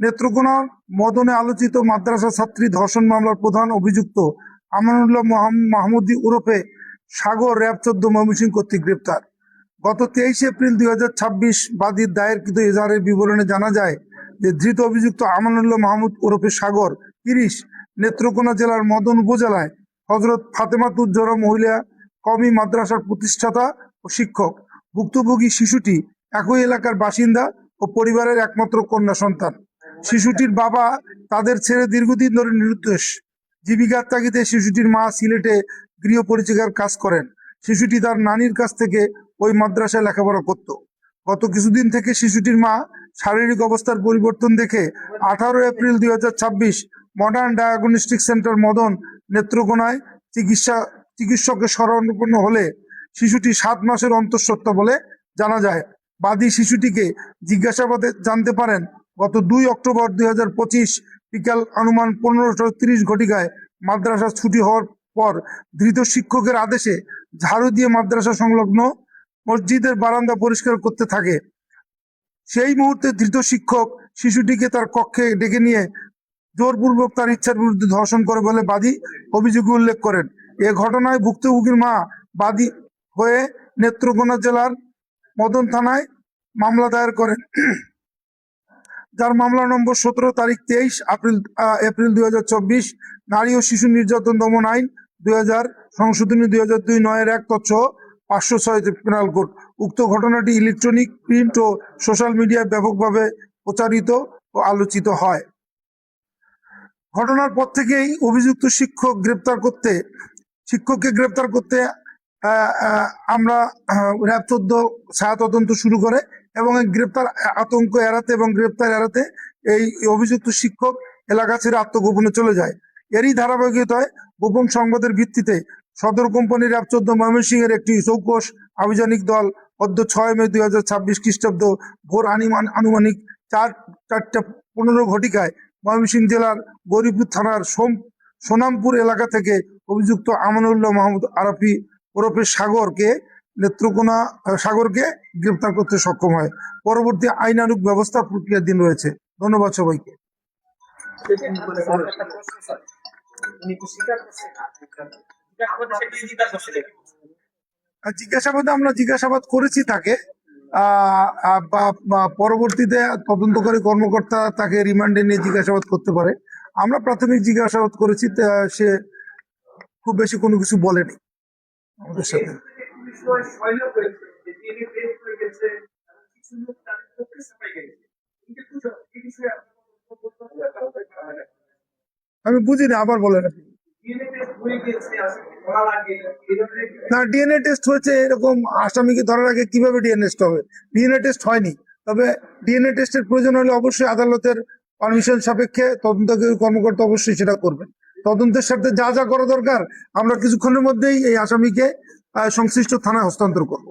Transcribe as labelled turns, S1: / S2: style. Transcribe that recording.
S1: নেত্রকোনা মদনে আলোচিত মাদ্রাসা ছাত্রী ধর্ষণ মামলার প্রধান অভিযুক্ত আমানুল্লাহ মাহমুদী ওরফে সাগর র্যাব 14 ময়মনসিংহ কর্তৃক গ্রেপ্তার। গত 23 এপ্রিল 2026 বাদীর দায়েরকৃত এজাহারের বিবরণে জানা যায় যে ধৃত অভিযুক্ত আমানুল্লাহ মাহমুদ ওরফে সাগর 30 নেত্রকোনা জেলার মদন উপজেলায় হযরত ফাতেমাতুজ্জোহরা মহিলা কওমি মাদ্রাসার প্রতিষ্ঠাতা ও শিক্ষক। ভুক্তভোগী শিশুটি একই এলাকার বাসিন্দা ও পরিবারের একমাত্র কন্যা সন্তান। শিশুটির বাবা তাদের ছেড়ে দীর্ঘদিন ধরে নিরুদ্দেশ। জীবিকার তাগিদে শিশুটির মা সিলেটে গৃহ পরিচারিকার কাজ করেন। শিশুটি তার নানির কাছ থেকে ওই মাদ্রাসায় লেখাপড়া করত। গত কিছুদিন থেকে শিশুটির মা শারীরিক অবস্থার পরিবর্তন দেখে 18 এপ্রিল 2026 মডার্ন ডায়াগনস্টিক সেন্টার মদন নেত্রকোনায় চিকিৎসকের শরণাপন্ন হলে শিশুটি 7 মাসের অন্তঃসত্ত্বা বলে জানা যায়। বাদী শিশুটিকে জিজ্ঞাসাবাদে জানতে পারেন গত 2 অক্টোবর 2025 বিকাল অনুমান 15:30 ঘটিকায় মাদ্রাসা ছুটি হওয়ার পর ধৃত শিক্ষকের আদেশে ঝাড়ু দিয়ে মাদ্রাসা সংলগ্ন মসজিদের বারান্দা পরিষ্কার করতে থাকে। সেই মুহূর্তে ধৃত শিক্ষক শিশুটিকে তার কক্ষে ডেকে নিয়ে জোরপূর্বক তার ইচ্ছার বিরুদ্ধে ধর্ষণ করে বলে বাদী অভিযোগে উল্লেখ করেন। এ ঘটনায় ভুক্তভোগীর মা বাদী হয়ে নেত্রকোনা জেলার মদন থানায় মামলা দায়ের করেন, যার মামলা নম্বর 17 তারিখ 23 এপ্রিল 2024 নারী ও শিশু নির্যাতন দমন আইন 2000 সংশোধনী 2002-9-1 তৎসহ 506 পেনাল কোড। উক্ত ঘটনাটি ইলেকট্রনিক, প্রিন্ট ও সোশ্যাল মিডিয়ায় ব্যাপকভাবে প্রচারিত ও আলোচিত হয়। ঘটনার পর থেকেই অভিযুক্ত শিক্ষককে গ্রেপ্তার করতে আমরা র্যাব 14 ছায়া তদন্ত শুরু করে এবং গ্রেপ্তার আতঙ্ক এড়াতে এবং গ্রেপ্তার এড়াতে এই অভিযুক্ত শিক্ষক এলাকা ছেড়ে আত্মগোপনে চলে যায়। এরই ধারাবাহিকতায় গোপন সংবাদের ভিত্তিতে সদর কোম্পানি র্যাব 14 ময়মনসিংহের একটি চৌকস আভিযানিক দল 6 মে 2026 খ্রিস্টাব্দ ভোর আনুমানিক 4:15 ঘটিকায় ময়মনসিংহ জেলার গৌরীপুর থানার সোনামপুর এলাকা থেকে অভিযুক্ত আমানুল্লাহ মাহমুদ আরাফি ওরফে সাগরকে গ্রেপ্তার করতে সক্ষম হয়। পরবর্তী আইনানুগ ব্যবস্থা প্রক্রিয়াধীন রয়েছে। ধন্যবাদ সবাইকে। আমরা জিজ্ঞাসাবাদ করেছি তাকে, পরবর্তীতে তদন্তকারী কর্মকর্তা তাকে রিমান্ডে নিয়ে জিজ্ঞাসাবাদ করতে পারে। আমরা প্রাথমিক জিজ্ঞাসাবাদ করেছি, সে খুব বেশি কোনো কিছু বলেনি আমাদের সাথে। আমি বুঝিনি, আবার বলেন আপনি। না, ডিএনএ টেস্ট হয়েছে এরকম আসামিকে ধরার আগে কিভাবে ডিএনএ টেস্ট হবে? ডিএনএ টেস্ট হয়নি, তবে ডিএনএ টেস্টের প্রয়োজন হলে অবশ্যই আদালতের পারমিশন সাপেক্ষে তদন্তকারী কর্মকর্তা অবশ্যই সেটা করবেন। তদন্তের সাথে যা যা করা দরকার আমরা কিছুক্ষণের মধ্যেই এই আসামিকে সংশ্লিষ্ট থানায় হস্তান্তর করব।